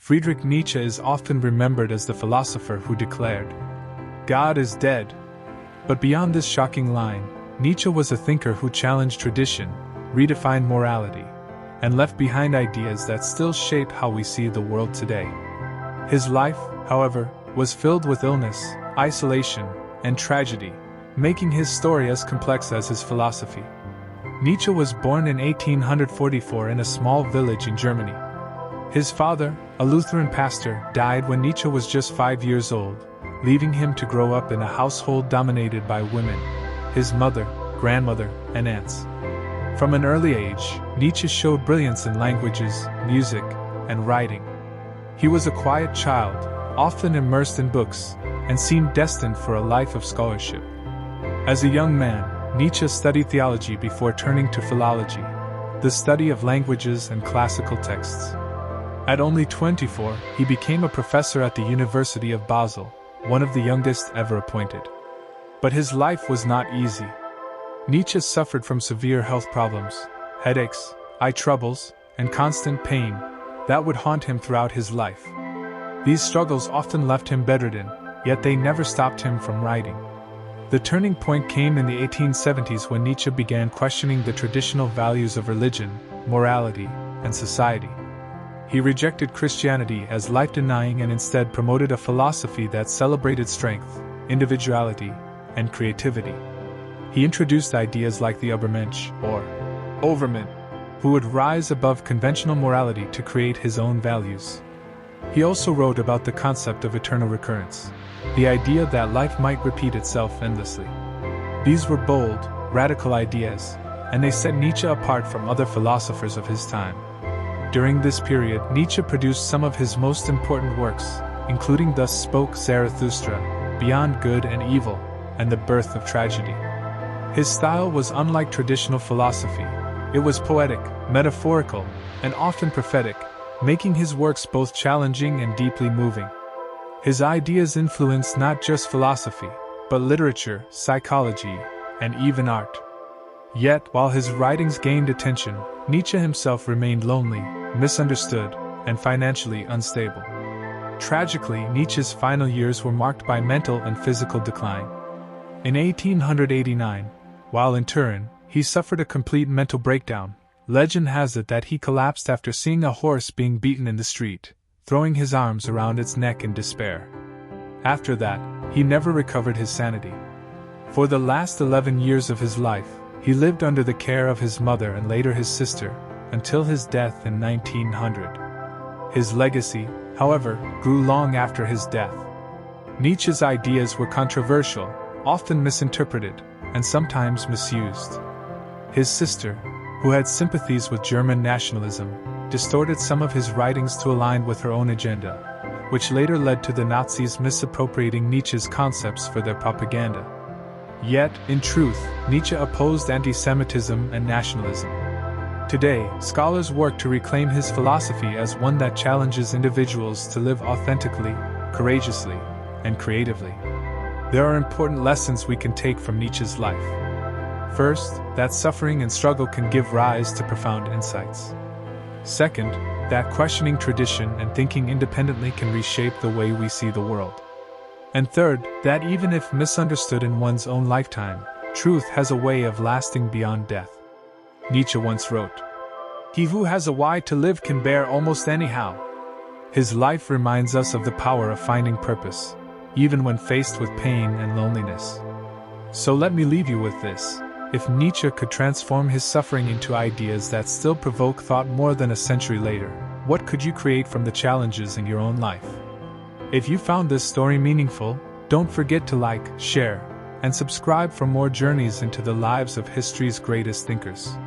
Friedrich Nietzsche is often remembered as the philosopher who declared, "God is dead." But beyond this shocking line, Nietzsche was a thinker who challenged tradition, redefined morality, and left behind ideas that still shape how we see the world today. His life, however, was filled with illness, isolation, and tragedy, making his story as complex as his philosophy. Nietzsche was born in 1844 in a small village in Germany. His father, a Lutheran pastor, died when Nietzsche was just 5 years old, leaving him to grow up in a household dominated by women: his mother, grandmother, and aunts. From an early age, Nietzsche showed brilliance in languages, music, and writing. He was a quiet child, often immersed in books, and seemed destined for a life of scholarship. As a young man, Nietzsche studied theology before turning to philology, the study of languages and classical texts. At only 24, he became a professor at the University of Basel, one of the youngest ever appointed. But his life was not easy. Nietzsche suffered from severe health problems, headaches, eye troubles, and constant pain that would haunt him throughout his life. These struggles often left him bedridden, yet they never stopped him from writing. The turning point came in the 1870s when Nietzsche began questioning the traditional values of religion, morality, and society. He rejected Christianity as life-denying and instead promoted a philosophy that celebrated strength, individuality, and creativity. He introduced ideas like the Übermensch, or Overman, who would rise above conventional morality to create his own values. He also wrote about the concept of eternal recurrence, the idea that life might repeat itself endlessly. These were bold, radical ideas, and they set Nietzsche apart from other philosophers of his time. During this period, Nietzsche produced some of his most important works, including Thus Spoke Zarathustra, Beyond Good and Evil, and The Birth of Tragedy. His style was unlike traditional philosophy. It was poetic, metaphorical, and often prophetic, making his works both challenging and deeply moving. His ideas influenced not just philosophy, but literature, psychology, and even art. Yet, while his writings gained attention, Nietzsche himself remained lonely, misunderstood, and financially unstable. Tragically, Nietzsche's final years were marked by mental and physical decline. In 1889, while in Turin, he suffered a complete mental breakdown. Legend has it that he collapsed after seeing a horse being beaten in the street, throwing his arms around its neck in despair. After that, he never recovered his sanity. For the last 11 years of his life, he lived under the care of his mother and later his sister, until his death in 1900. His legacy, however, grew long after his death. Nietzsche's ideas were controversial, often misinterpreted, and sometimes misused. His sister, who had sympathies with German nationalism, distorted some of his writings to align with her own agenda, which later led to the Nazis misappropriating Nietzsche's concepts for their propaganda. Yet, in truth, Nietzsche opposed anti-Semitism and nationalism. Today, scholars work to reclaim his philosophy as one that challenges individuals to live authentically, courageously, and creatively. There are important lessons we can take from Nietzsche's life. First, that suffering and struggle can give rise to profound insights. Second, that questioning tradition and thinking independently can reshape the way we see the world. And third, that even if misunderstood in one's own lifetime, truth has a way of lasting beyond death. Nietzsche once wrote, "He who has a why to live can bear almost anyhow." His life reminds us of the power of finding purpose, even when faced with pain and loneliness. So let me leave you with this. If Nietzsche could transform his suffering into ideas that still provoke thought more than a century later, what could you create from the challenges in your own life? If you found this story meaningful, don't forget to like, share, and subscribe for more journeys into the lives of history's greatest thinkers.